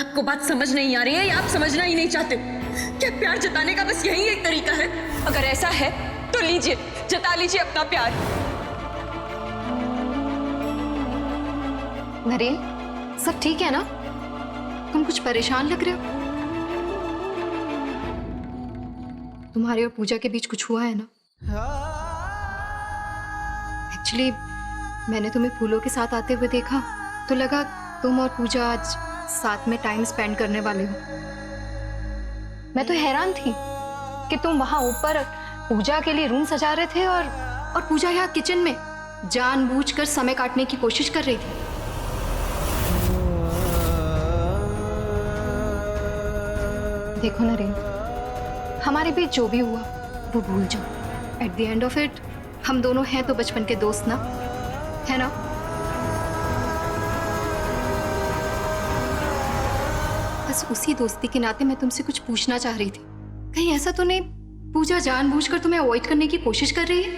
आपको बात समझ नहीं आ रही है या आप समझना ही नहीं चाहते? क्या प्यार जताने का बस यही एक तरीका है? अगर ऐसा है तो लीजिए, जता लीजिए अपना प्यार। नरेन, सब ठीक है ना? तुम कुछ परेशान लग रहे हो। तुम्हारे और पूजा के बीच कुछ हुआ है ना? एक्चुअली मैंने तुम्हें फूलों के साथ आते हुए देखा तो लगा तुम और पूजा आज साथ में टाइम स्पेंड करने वाले हो। मैं तो हैरान थी कि तुम वहां ऊपर पूजा के लिए रूम सजा रहे थे और पूजा यहाँ किचन में जानबूझकर समय काटने की कोशिश कर रही थी। देखो नरेन, हमारे बीच जो भी हुआ वो भूल जाओ। At the end of it हम दोनों हैं तो बचपन के दोस्त ना, है ना? बस उसी दोस्ती के नाते मैं तुमसे कुछ पूछना चाह रही थी। कहीं ऐसा तो नहीं पूजा जानबूझकर तुम्हें अवॉइड करने की कोशिश कर रही है?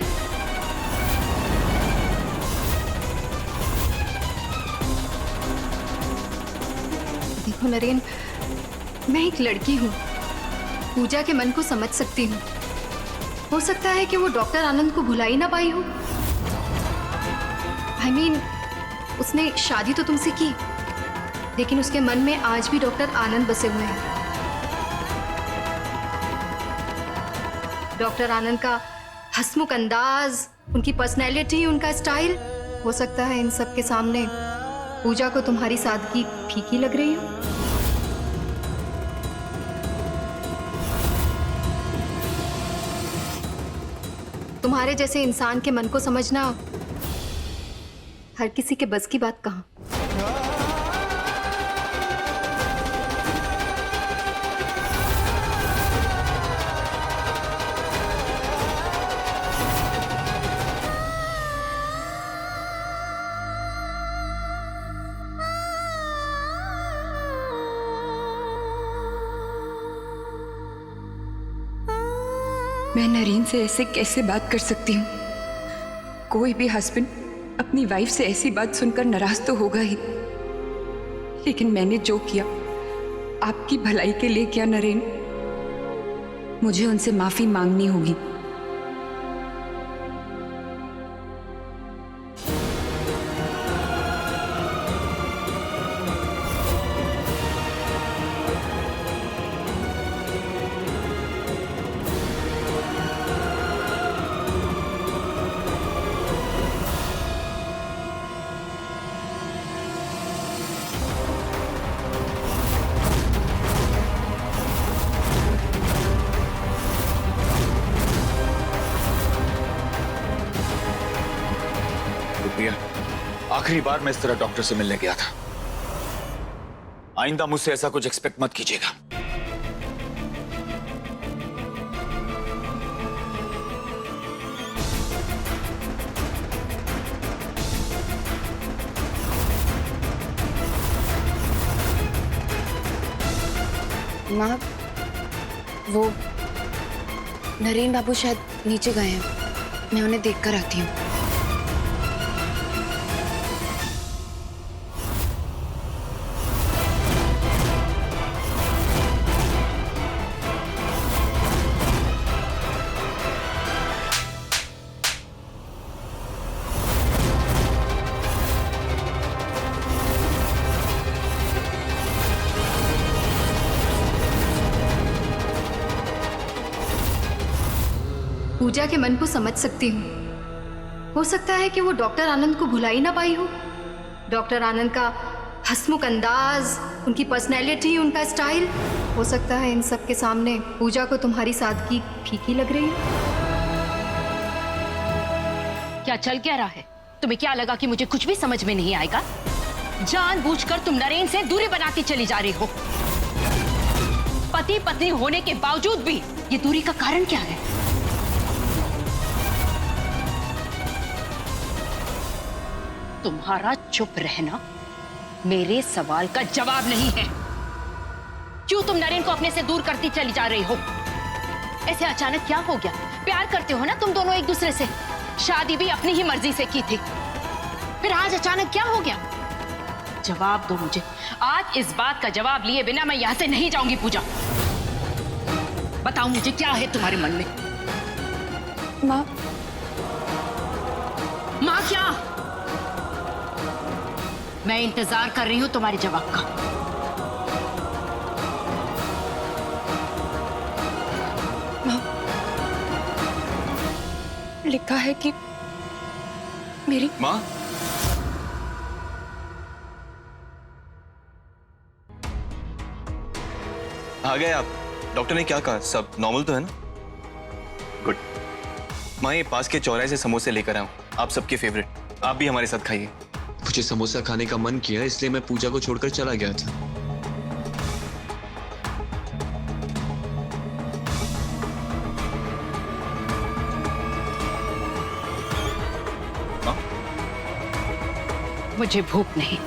देखो नरेन, मैं एक लड़की हूँ, पूजा के मन को समझ सकती हूँ। हो सकता है कि वो डॉक्टर आनंद को भुला ही ना पाई हो। I mean, उसने शादी तो तुमसे की, लेकिन उसके मन में आज भी डॉक्टर आनंद बसे हुए हैं। डॉक्टर आनंद का हंसमुख अंदाज, उनकी पर्सनैलिटी, उनका स्टाइल, हो सकता है इन सब के सामने पूजा को तुम्हारी सादगी फीकी लग रही हो। तुम्हारे जैसे इंसान के मन को समझना हर किसी के बस की बात कहाँ। मैं नरीन से ऐसे कैसे बात कर सकती हूँ? कोई भी हस्बैंड अपनी वाइफ से ऐसी बात सुनकर नाराज तो होगा ही, लेकिन मैंने जो किया आपकी भलाई के लिए किया नरेन। मुझे उनसे माफी मांगनी होगी। आखिरी बार मैं इस तरह डॉक्टर से मिलने गया था। आइंदा मुझसे ऐसा कुछ एक्सपेक्ट मत कीजिएगा। माँ, वो नरेन बाबू शायद नीचे गए हैं। मैं उन्हें देखकर आती हूँ। पूजा के मन को समझ सकती हूँ। हो सकता है कि वो डॉक्टर आनंद को भुला ही ना पाई हो। डॉक्टर आनंद का हंसमुख अंदाज, उनकी पर्सनैलिटी, उनका स्टाइल, हो सकता है इन सब के सामने पूजा को तुम्हारी सादगी फीकी लग रही है। क्या चल क्या रहा है? तुम्हें क्या लगा कि मुझे कुछ भी समझ में नहीं आएगा? जानबूझकर तुम नरेन से दूरी बनाती चली जा रही हो। पति पत्नी होने के बावजूद भी ये दूरी का कारण क्या है? तुम्हारा चुप रहना मेरे सवाल का जवाब नहीं है। क्यों तुम नरेन को अपने से दूर करती चली जा रही हो? ऐसे अचानक क्या हो गया? प्यार करते हो ना तुम दोनों एक दूसरे से। शादी भी अपनी ही मर्जी से की थी, फिर आज अचानक क्या हो गया? जवाब दो मुझे। आज इस बात का जवाब लिए बिना मैं यहां से नहीं जाऊंगी। पूजा, बताओ मुझे क्या है तुम्हारे मन में? माँ, मां क्या? मैं इंतजार कर रही हूं तुम्हारे जवाब का। लिखा है कि मेरी माँ, आ गए आप? डॉक्टर ने क्या कहा? सब नॉर्मल तो है ना? गुड। माँ, ये पास के चौराहे से समोसे लेकर आया हूँ, आप सबके फेवरेट। आप भी हमारे साथ खाइए। मुझे समोसा खाने का मन किया, इसलिए मैं पूजा को छोड़कर चला गया था। माँ, मुझे भूख नहीं।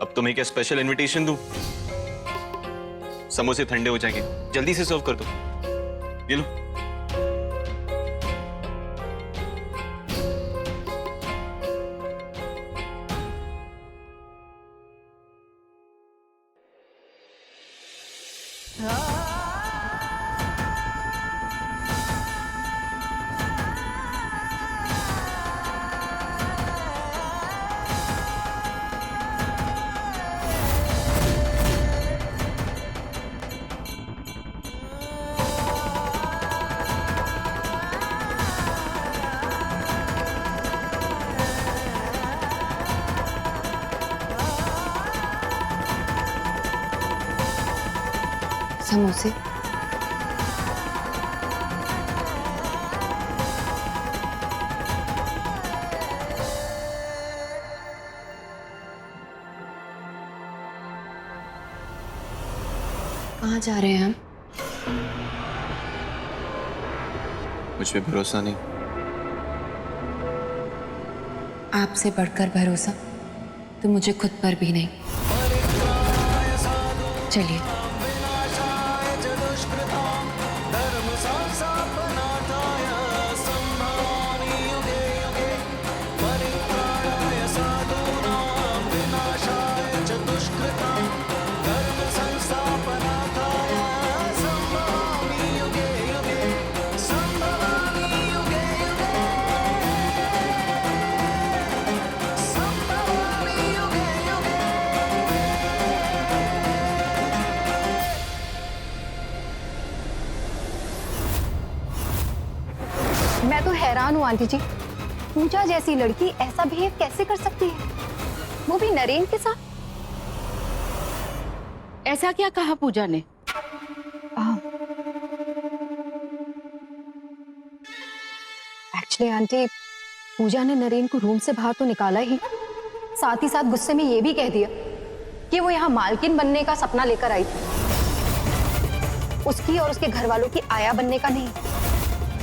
अब तुम्हें क्या स्पेशल इनविटेशन दूं? समोसे ठंडे हो जाएंगे, जल्दी से सर्व कर दो। ये लो। समोसे। कहाँ जा रहे हैं हम? मुझ पे भरोसा नहीं? आपसे बढ़कर भरोसा तो मुझे खुद पर भी नहीं। चलिए। मैं तो हैरान हूँ आंटी जी, पूजा जैसी लड़की ऐसा बिहेव कैसे कर सकती है, वो भी नरेन के साथ। ऐसा क्या कहा पूजा ने? एक्चुअली आंटी, पूजा ने नरेन को रूम से बाहर तो निकाला ही, साथ ही साथ गुस्से में ये भी कह दिया कि वो यहाँ मालकिन बनने का सपना लेकर आई थी, उसकी और उसके घर वालों की आया बनने का नहीं।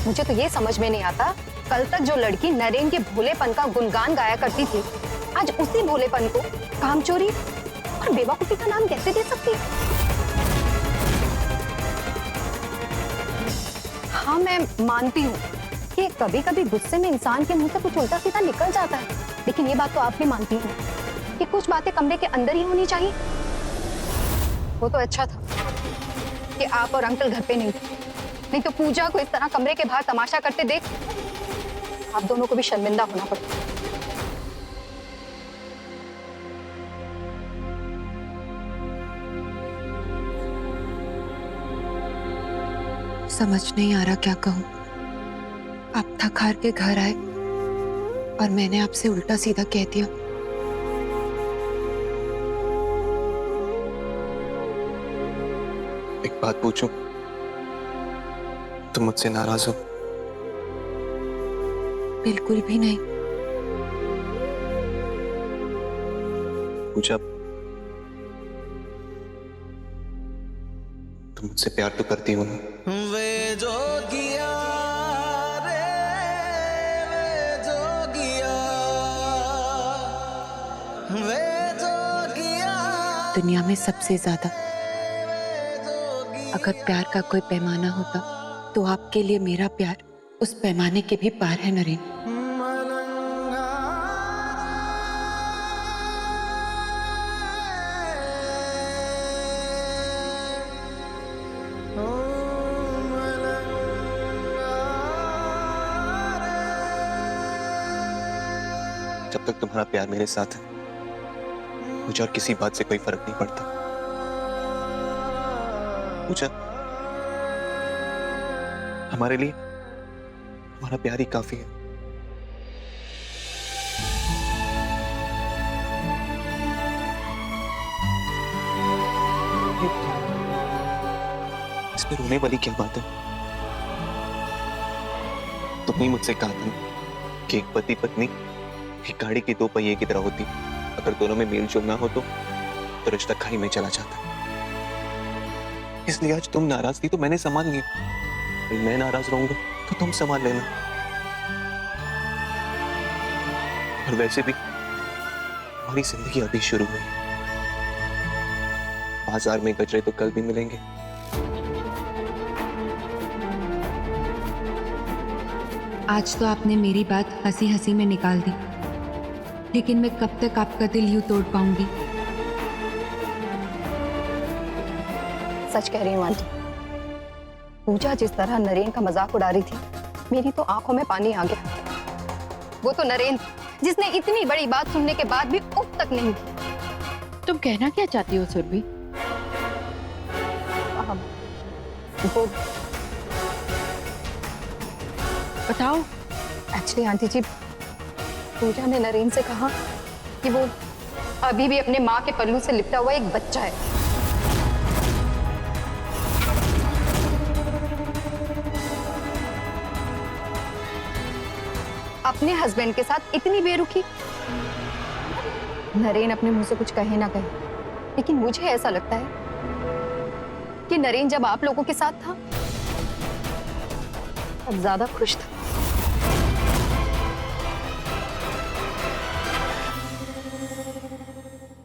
मुझे तो ये समझ में नहीं आता, कल तक जो लड़की नरेन के भोलेपन का गुणगान गाया करती थी, आज उसी भोलेपन को कामचोरी और बेवकूफी का नाम कैसे दे सकती है? हाँ, मैं मानती हूँ कि कभी कभी गुस्से में इंसान के मुंह से कुछ उल्टा सीधा निकल जाता है, लेकिन ये बात तो आप भी मानती हैं कि कुछ बातें कमरे के अंदर ही होनी चाहिए। वो तो अच्छा था कि आप और अंकल घर पे नहीं थे, नहीं तो पूजा को इस तरह कमरे के बाहर तमाशा करते देख आप दोनों को भी शर्मिंदा होना पड़ता। समझ नहीं आ रहा क्या कहूं। आप थक हार के घर आए और मैंने आपसे उल्टा सीधा कह दिया। एक बात पूछूं? तुम मुझसे नाराज हो? बिल्कुल भी नहीं। पूजा, तुम मुझसे प्यार तो करती हो ना? वे जोगिया रे वे जोगिया वे जोगिया दुनिया में सबसे ज्यादा अगर प्यार का कोई पैमाना होता तो आपके लिए मेरा प्यार उस पैमाने के भी पार है नरेन। जब तक तुम्हारा प्यार मेरे साथ है मुझे और किसी बात से कोई फर्क नहीं पड़ता। पूजा, हमारे लिए हमारा प्यार ही काफी है। इसमें रोने वाली क्या बात है? तुमने मुझसे कहा था कि एक पति पत्नी एक गाड़ी की दो पहिए की तरह होती, अगर दोनों में मेल जोल ना हो तो रिश्ता खाई में चला जाता। इसलिए आज तुम नाराज थी तो मैंने संभाल लिया, मैं नाराज रहूंगा तो तुम संभाल लेना। और वैसे भी हमारी जिंदगी अभी शुरू हुई, बाजार में गजरे तो कल भी मिलेंगे। आज तो आपने मेरी बात हंसी हंसी में निकाल दी, लेकिन मैं कब तक आपका दिल यूं तोड़ पाऊंगी? सच कह रही हूँ आंटी, पूजा जिस तरह नरेन का मजाक उड़ा रही थी, मेरी तो आंखों में पानी आ गया। वो तो नरेन जिसने इतनी बड़ी बात सुनने के बाद भी उफ तक नहीं की। तुम कहना क्या चाहती हो सुरभि? वो बताओ। एक्चुअली आंटी जी, पूजा ने नरेन से कहा कि वो अभी भी अपने माँ के पल्लू से लिपटा हुआ एक बच्चा है। अपने हस्बैंड के साथ इतनी बेरुखी। नरेन अपने मुंह से कुछ कहे ना कहे, लेकिन मुझे ऐसा लगता है कि नरेन जब आप लोगों के साथ था तब ज्यादा खुश था।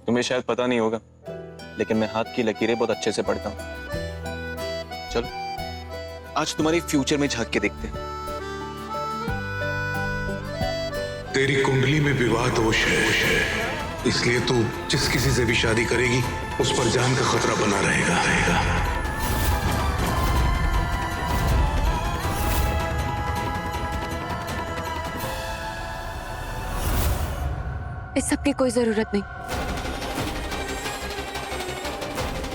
तुम्हें शायद पता नहीं होगा, लेकिन मैं हाथ की लकीरें बहुत अच्छे से पढ़ता हूं। चलो आज तुम्हारी फ्यूचर में झांक के देखते हैं। तेरी कुंडली में विवाह दोष है, इसलिए तू जिस किसी से भी शादी करेगी उस पर जान का खतरा बना रहेगा। इस सब की कोई जरूरत नहीं।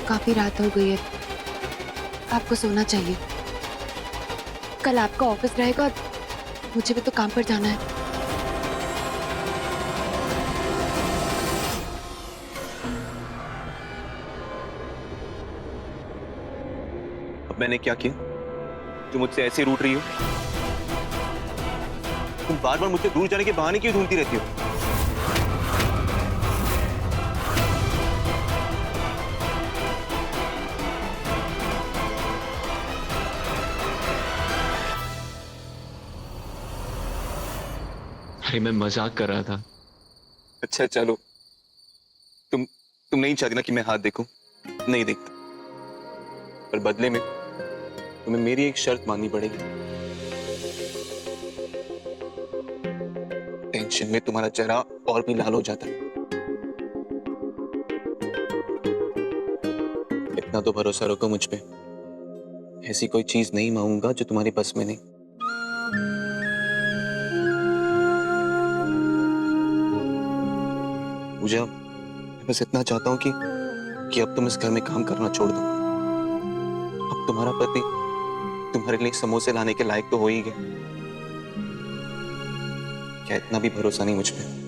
काफी रात हो गई है, आपको सोना चाहिए। कल आपका ऑफिस रहेगा और मुझे भी तो काम पर जाना है। अब मैंने क्या किया? तुम मुझसे ऐसे रूठ रही हो? तुम बार बार मुझसे दूर जाने के बहाने क्यों ढूंढती रहती हो? अरे मैं मजाक कर रहा था। अच्छा चलो, तुम नहीं चाहती ना कि मैं हाथ देखूं? नहीं देखता, पर बदले में तुम्हें मेरी एक शर्त माननी पड़ेगी। टेंशन में तुम्हारा चेहरा और भी लाल हो जाता है। इतना तो भरोसा रखो मुझ पे, ऐसी कोई चीज नहीं मांगूंगा जो तुम्हारी बस में नहीं। पूजा, मैं बस इतना चाहता हूं कि अब तुम इस घर में काम करना छोड़ दो। अब तुम्हारा पति तुम्हारे लिए समोसे लाने के लायक तो हो ही गया। क्या इतना भी भरोसा नहीं मुझ पे?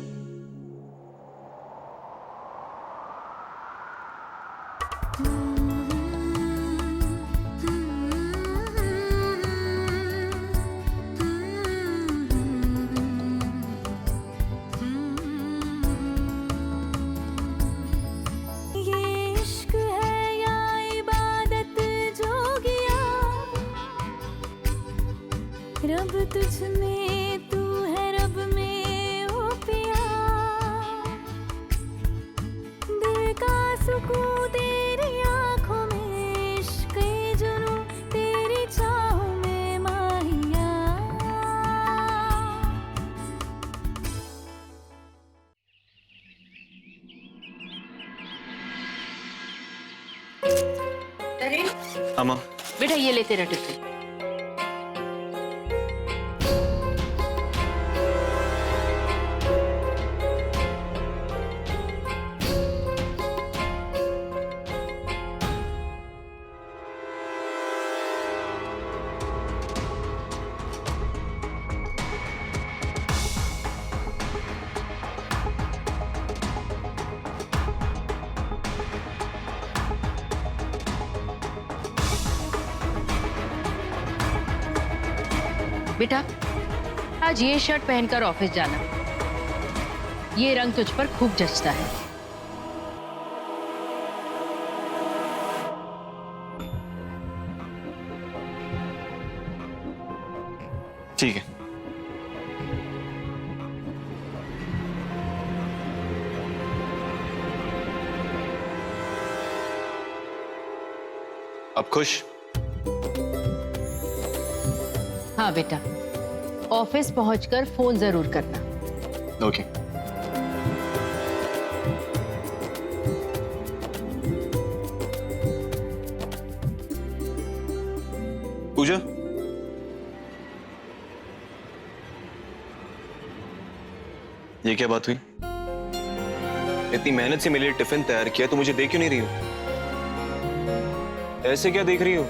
रब तुझ में, तू है रब में, ओ पिया। हाँ माँ। बेटा ये ले तेरा टिफिन। बेटा आज ये शर्ट पहनकर ऑफिस जाना, ये रंग तुझ पर खूब जचता है। ठीक है। अब खुश? हाँ बेटा, ऑफिस पहुंचकर फोन जरूर करना। ओके। पूजा, ये क्या बात हुई? इतनी मेहनत से मेरे लिए टिफिन तैयार किया, तो मुझे देख क्यों नहीं रही हो? ऐसे क्या देख रही हो?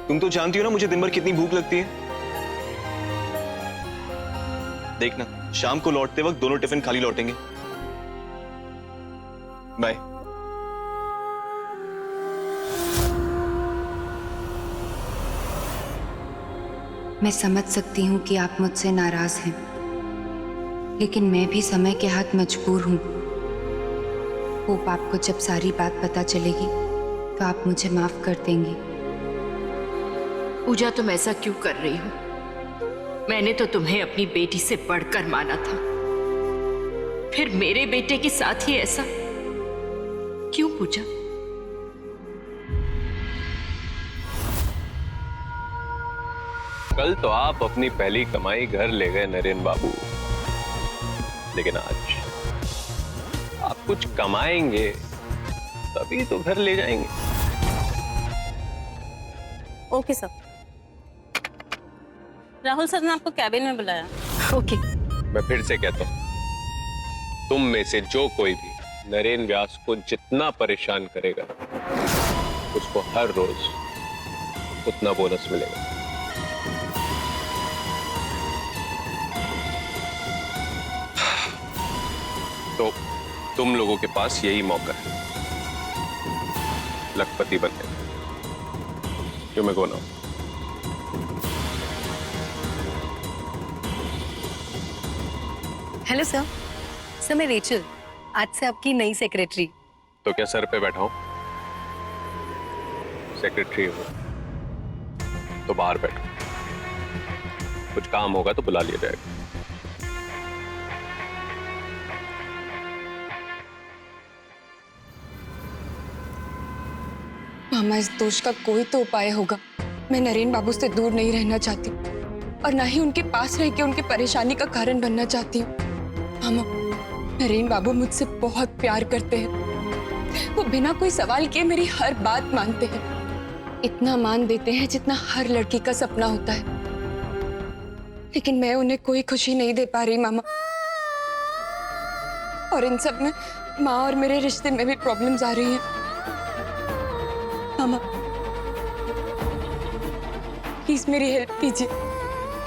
तुम तो जानती हो ना मुझे दिन भर कितनी भूख लगती है। देखना शाम को लौटते वक्त दोनों टिफिन खाली लौटेंगे। बाय। मैं समझ सकती हूँ कि आप मुझसे नाराज हैं, लेकिन मैं भी समय के हाथ मजबूर हूँ। होप आपको जब सारी बात पता चलेगी तो आप मुझे माफ कर देंगी। पूजा तुम ऐसा क्यों कर रही हो? मैंने तो तुम्हें अपनी बेटी से बढ़कर माना था, फिर मेरे बेटे के साथ ही ऐसा क्यों पूजा? कल तो आप अपनी पहली कमाई घर ले गए नरेन बाबू, लेकिन आज आप कुछ कमाएंगे तभी तो घर ले जाएंगे। Okay sir. राहुल सर ने आपको कैबिन में बुलाया। ओके। मैं फिर से कहता हूं, तुम में से जो कोई भी नरेन व्यास को जितना परेशान करेगा उसको हर रोज उतना बोनस मिलेगा। तो तुम लोगों के पास यही मौका है लखपति बनने का। क्यों मैं कौन हूं? Hello sir. सर मैं रेचल, आज से आपकी नई सेक्रेटरी। तो क्या सर पे बैठा हूं? सेक्रेटरी हूं तो बाहर बैठो, कुछ काम होगा तो बुला लिया जाएगा। मामा, इस दोष का कोई तो उपाय होगा। मैं नरेन बाबू से दूर नहीं रहना चाहती और ना ही उनके पास रह के उनकी परेशानी का कारण बनना चाहती हूँ। मामा, नरेन बाबू मुझसे बहुत प्यार करते हैं। वो बिना कोई सवाल किए मेरी हर बात मानते हैं। इतना मान देते हैं जितना हर लड़की का सपना होता है। लेकिन मैं उन्हें कोई खुशी नहीं दे पा रही मामा। और इन सब में माँ और मेरे रिश्ते में भी प्रॉब्लम्स आ रही हैं। मामा, प्लीज मेरी हेल्प कीजिए।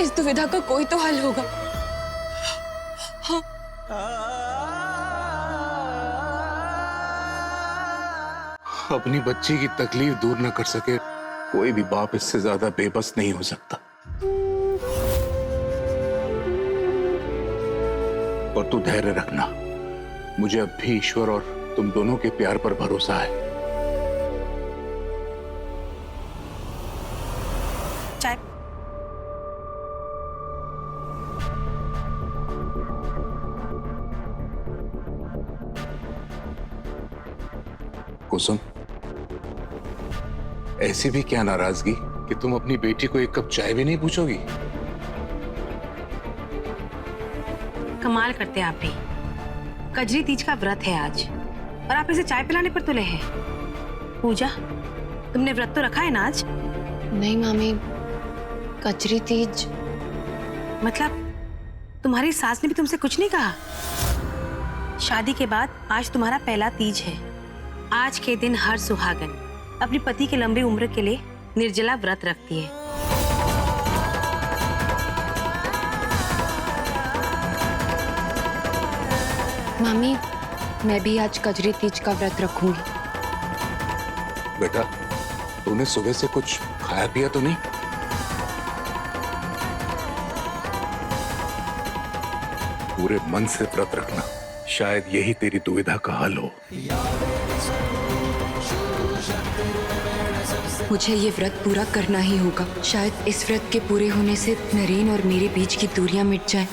इस दुविधा का कोई तो हल होगा। हाँ। अपनी बच्ची की तकलीफ दूर न कर सके कोई भी बाप इससे ज्यादा बेबस नहीं हो सकता। और तू धैर्य रखना, मुझे अब भी ईश्वर और तुम दोनों के प्यार पर भरोसा है। चाय। कुसुम, ऐसी भी क्या नाराजगी कि तुम अपनी बेटी को एक कप चाय भी नहीं पूछोगी? कमाल करते हैं आप भी। कजरी तीज का व्रत है आज और आप इसे चाय पिलाने पर तुले हैं। पूजा, तुमने व्रत तो रखा है ना आज? नहीं मामी, कचरी तीज। मतलब तुम्हारी सास ने भी तुमसे कुछ नहीं कहा? शादी के बाद आज तुम्हारा पहला तीज है। आज के दिन हर सुहागन अपने पति की लंबी उम्र के लिए निर्जला व्रत रखती है। मामी, मैं भी आज कजरी तीज का व्रत रखूंगी। बेटा, तूने सुबह से कुछ खाया पिया तो नहीं? पूरे मन से व्रत रखना, शायद यही तेरी दुविधा का हल हो। मुझे ये व्रत पूरा करना ही होगा। शायद इस व्रत के पूरे होने से नरेन और मेरे बीच की दूरियां मिट जाएं।